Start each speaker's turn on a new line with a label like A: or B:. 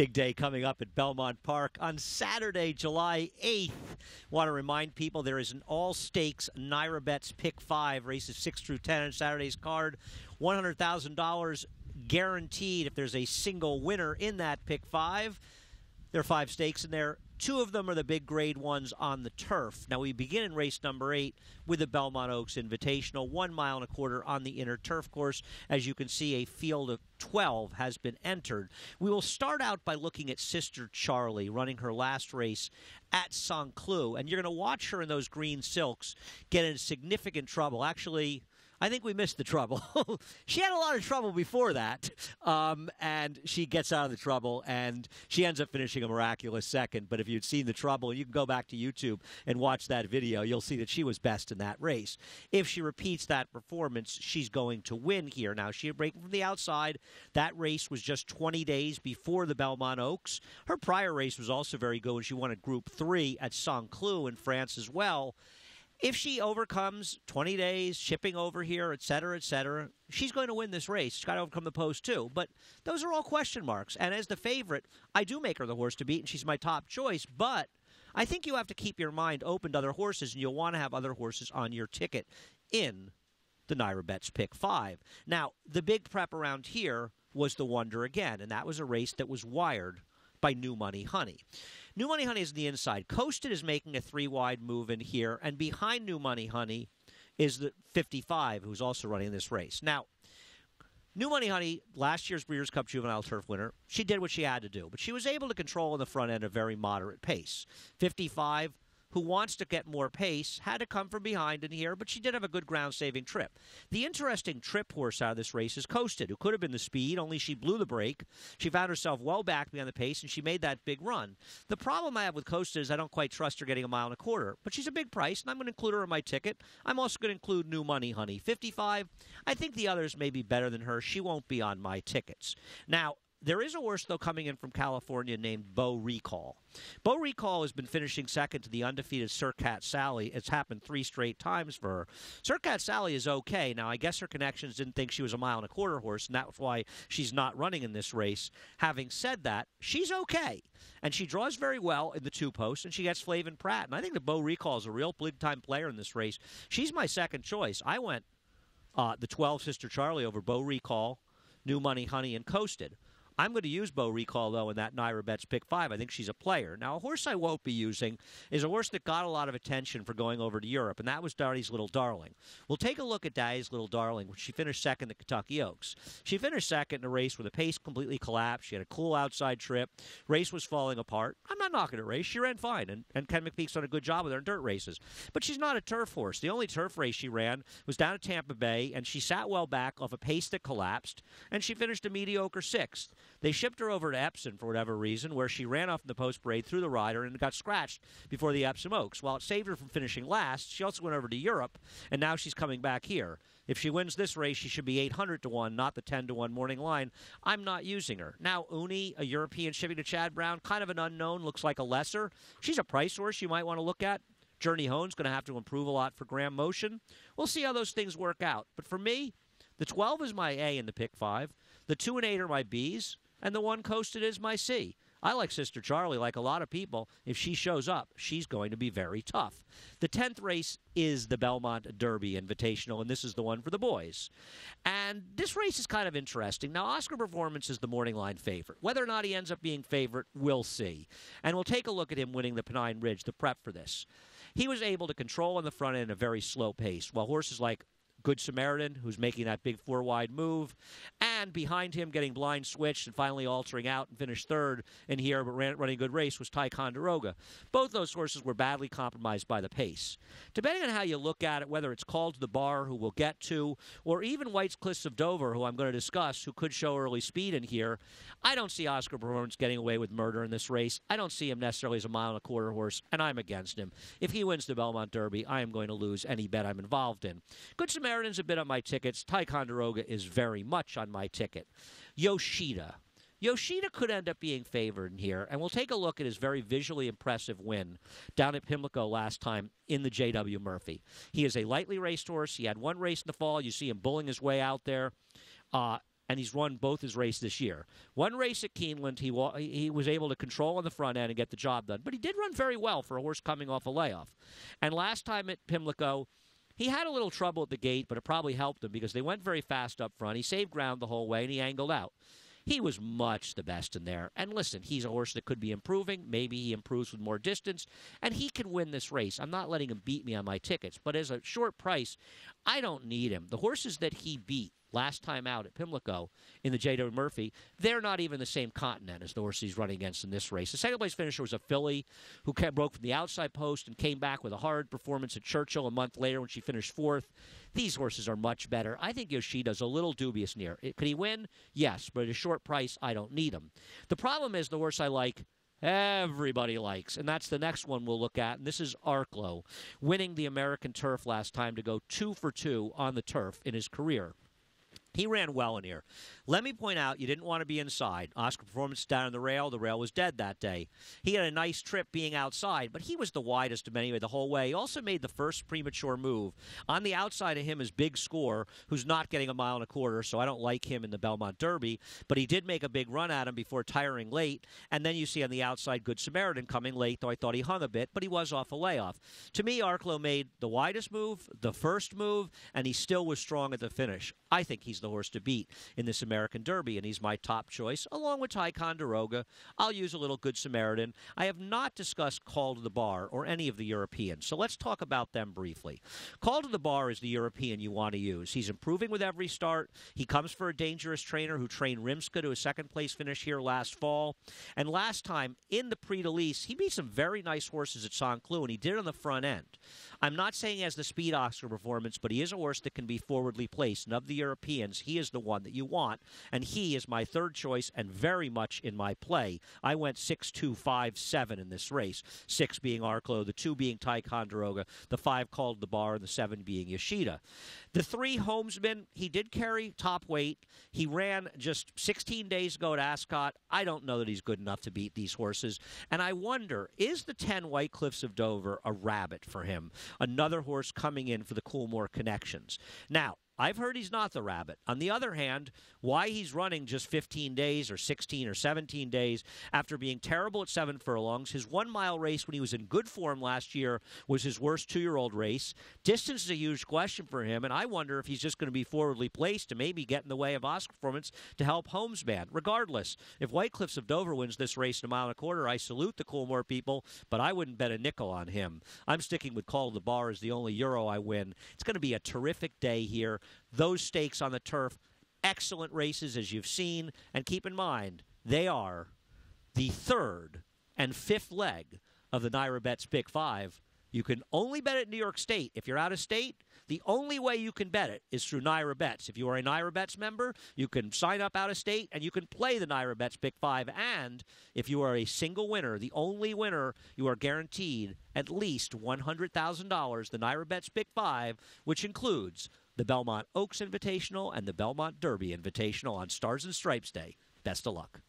A: Big day coming up at Belmont Park on Saturday, July 8th. Want to remind people there is an all-stakes Naira Bets Pick 5, races 6 through 10 on Saturday's card. $100,000 guaranteed if there's a single winner in that Pick 5. There are 5 stakes in there. 2 of them are the big grade ones on the turf. Now, we begin in race number 8 with the Belmont Oaks Invitational, 1 mile and a quarter on the inner turf course. As you can see, a field of 12 has been entered. We will start out by looking at Sister Charlie running her last race at St. Cloud, and you're going to watch her in those green silks get in significant trouble. Actually, I think we missed the trouble. She had a lot of trouble before that, and she gets out of the trouble, and she ends up finishing a miraculous second. But if you'd seen the trouble, you can go back to YouTube and watch that video. You'll see that she was best in that race. If she repeats that performance, she's going to win here. Now, she breaking from the outside. That race was just 20 days before the Belmont Oaks. Her prior race was also very good when she won a Group 3 at St. Cloud in France as well. If she overcomes 20 days, shipping over here, et cetera, she's going to win this race. She's got to overcome the post, too. But those are all question marks. And as the favorite, I do make her the horse to beat, and she's my top choice. But I think you have to keep your mind open to other horses, and you'll want to have other horses on your ticket in the Naira Bets Pick 5. Now, the big prep around here was the Wonder Again, and that was a race that was wired by New Money Honey. New Money Honey is on the inside. Coasted is making a 3-wide move in here, and behind New Money Honey is the 55, who's also running this race. Now, New Money Honey, last year's Breeders' Cup Juvenile Turf winner, she did what she had to do, but she was able to control in the front end a very moderate pace. 55, who wants to get more pace, had to come from behind in here, but she did have a good ground-saving trip. The interesting trip horse out of this race is Coasted, who could have been the speed, only she blew the brake. She found herself well back behind the pace, and she made that big run. The problem I have with Coasted is I don't quite trust her getting a mile and a quarter, but she's a big price, and I'm going to include her in my ticket. I'm also going to include New Money Honey. 55, I think the others may be better than her. She won't be on my tickets. Now, there is a horse, though, coming in from California named Beau Recall. Beau Recall has been finishing second to the undefeated Sir Cat Sally. It's happened 3 straight times for her. Sir Cat Sally is okay. Now, I guess her connections didn't think she was a mile and a quarter horse, and that's why she's not running in this race. Having said that, she's okay. And she draws very well in the 2-post, and she gets Flavin Pratt. And I think that Beau Recall is a real big-time player in this race. She's my second choice. I went the 12 Sister Charlie over Beau Recall, New Money Honey, and Coasted. I'm going to use Beau Recall, though, in that Naira Bets Pick 5. I think she's a player. Now, a horse I won't be using is a horse that got a lot of attention for going over to Europe, and that was Daddy's Little Darling. We'll take a look at Daddy's Little Darling, which she finished second at Kentucky Oaks. She finished second in a race where the pace completely collapsed. She had a cool outside trip. Race was falling apart. I'm not knocking her race. She ran fine, and Ken McPeak's done a good job with her in dirt races. But she's not a turf horse. The only turf race she ran was down at Tampa Bay, and she sat well back off a pace that collapsed, and she finished a mediocre 6th. They shipped her over to Epsom for whatever reason, where she ran off in the post parade through the rider and got scratched before the Epsom Oaks. While it saved her from finishing last, she also went over to Europe, and now she's coming back here. If she wins this race, she should be 800 to 1, not the 10 to 1 morning line. I'm not using her. Now, Uni, a European shipping to Chad Brown, kind of an unknown, looks like a lesser. She's a price horse you might want to look at. Journey Hone's going to have to improve a lot for Graham Motion. We'll see how those things work out. But for me, the 12 is my A in the Pick 5. The 2 and 8 are my Bs. And the 1 Coasted is my C. I like Sister Charlie, like a lot of people. If she shows up, she's going to be very tough. The 10th race is the Belmont Derby Invitational, and this is the one for the boys. And this race is kind of interesting. Now, Oscar Performance is the morning line favorite. Whether or not he ends up being favorite, we'll see. And we'll take a look at him winning the Pennine Ridge, the prep for this. He was able to control on the front end a very slow pace, while horses like Good Samaritan, who's making that big 4-wide move, and behind him getting blind switched and finally altering out and finished 3rd in here, but running a good race, was Ticonderoga. Both those horses were badly compromised by the pace. Depending on how you look at it, whether it's Called to the Bar, who we'll get to, or even White's Cliffs of Dover, who I'm going to discuss, who could show early speed in here, I don't see Oscar Performance getting away with murder in this race. I don't see him necessarily as a mile and a quarter horse, and I'm against him. If he wins the Belmont Derby, I am going to lose any bet I'm involved in. Good Samaritan's a bit on my tickets. Ticonderoga is very much on my ticket. Yoshida. Yoshida could end up being favored in here, and we'll take a look at his very visually impressive win down at Pimlico last time in the J.W. Murphy. He is a lightly raced horse. He had 1 race in the fall. You see him bulling his way out there. and he's won both his races this year. One race at Keeneland, he was able to control on the front end and get the job done. But he did run very well for a horse coming off a layoff. And last time at Pimlico, he had a little trouble at the gate, but it probably helped him because they went very fast up front. He saved ground the whole way, and he angled out. He was much the best in there. And listen, he's a horse that could be improving. Maybe he improves with more distance, and he can win this race. I'm not letting him beat me on my tickets, but as a short price, I don't need him. The horses that he beat last time out at Pimlico in the J.W. Murphy, they're not even the same continent as the horses he's running against in this race. The second-place finisher was a filly who broke from the outside post and came back with a hard performance at Churchill a month later when she finished fourth. These horses are much better. I think Yoshida's a little dubious near. Could he win? Yes, but at a short price, I don't need him. The problem is the horse I like, everybody likes, and that's the next one we'll look at, and this is Arklow, winning the American Turf last time to go 2 for 2 on the turf in his career. He ran well in here. Let me point out, you didn't want to be inside. Oscar Performance down on the rail. The rail was dead that day. He had a nice trip being outside, but he was the widest of anyway the whole way. He also made the first premature move. On the outside of him is Big Score, who's not getting a mile and a quarter, so I don't like him in the Belmont Derby, but he did make a big run at him before tiring late. And then you see on the outside Good Samaritan coming late, though I thought he hung a bit, but he was off a layoff. To me, Arklow made the widest move, the first move, and he still was strong at the finish. I think he's the horse to beat in this American Derby, and he's my top choice, along with Ticonderoga. I'll use a little Good Samaritan. I have not discussed Call to the Bar or any of the Europeans, so let's talk about them briefly. Call to the Bar is the European you want to use. He's improving with every start. He comes for a dangerous trainer who trained Rimska to a second-place finish here last fall. And last time, in the Prix-de-Lys, he beat some very nice horses at St. Cloud, and he did on the front end. I'm not saying he has the speed Oscar Performance, but he is a horse that can be forwardly placed, and of the Europeans, he is the one that you want, and he is my third choice and very much in my play. I went 6, 2, 5, 7 in this race, 6 being Arklow, the 2 being Ticonderoga, the 5 Called to the Bar, and the 7 being Yoshida. The 3 Homesman, he did carry top weight. He ran just 16 days ago at Ascot. I don't know that he's good enough to beat these horses, and I wonder, is the 10 White Cliffs of Dover a rabbit for him? Another horse coming in for the Coolmore connections. Now, I've heard he's not the rabbit. On the other hand, why he's running just 15 days or 16 or 17 days after being terrible at 7 furlongs, his 1-mile race when he was in good form last year was his worst 2-year-old race. Distance is a huge question for him, and I wonder if he's just going to be forwardly placed to maybe get in the way of Oscar Performance to help Homesman. Regardless, if White Cliffs of Dover wins this race in a mile and a quarter, I salute the Coolmore people, but I wouldn't bet a nickel on him. I'm sticking with Call to the Bar as the only Euro I win. It's going to be a terrific day here. Those stakes on the turf, excellent races as you've seen. And keep in mind, they are the 3rd and 5th leg of the Naira Bets Pick 5. You can only bet at New York State. If you're out of state, the only way you can bet it is through Naira Bets. If you are a Naira Bets member, you can sign up out of state and you can play the Naira Bets Pick 5. And if you are a single winner, the only winner, you are guaranteed at least $100,000, the Naira Bets Pick 5, which includes the Belmont Oaks Invitational and the Belmont Derby Invitational on Stars and Stripes Day. Best of luck.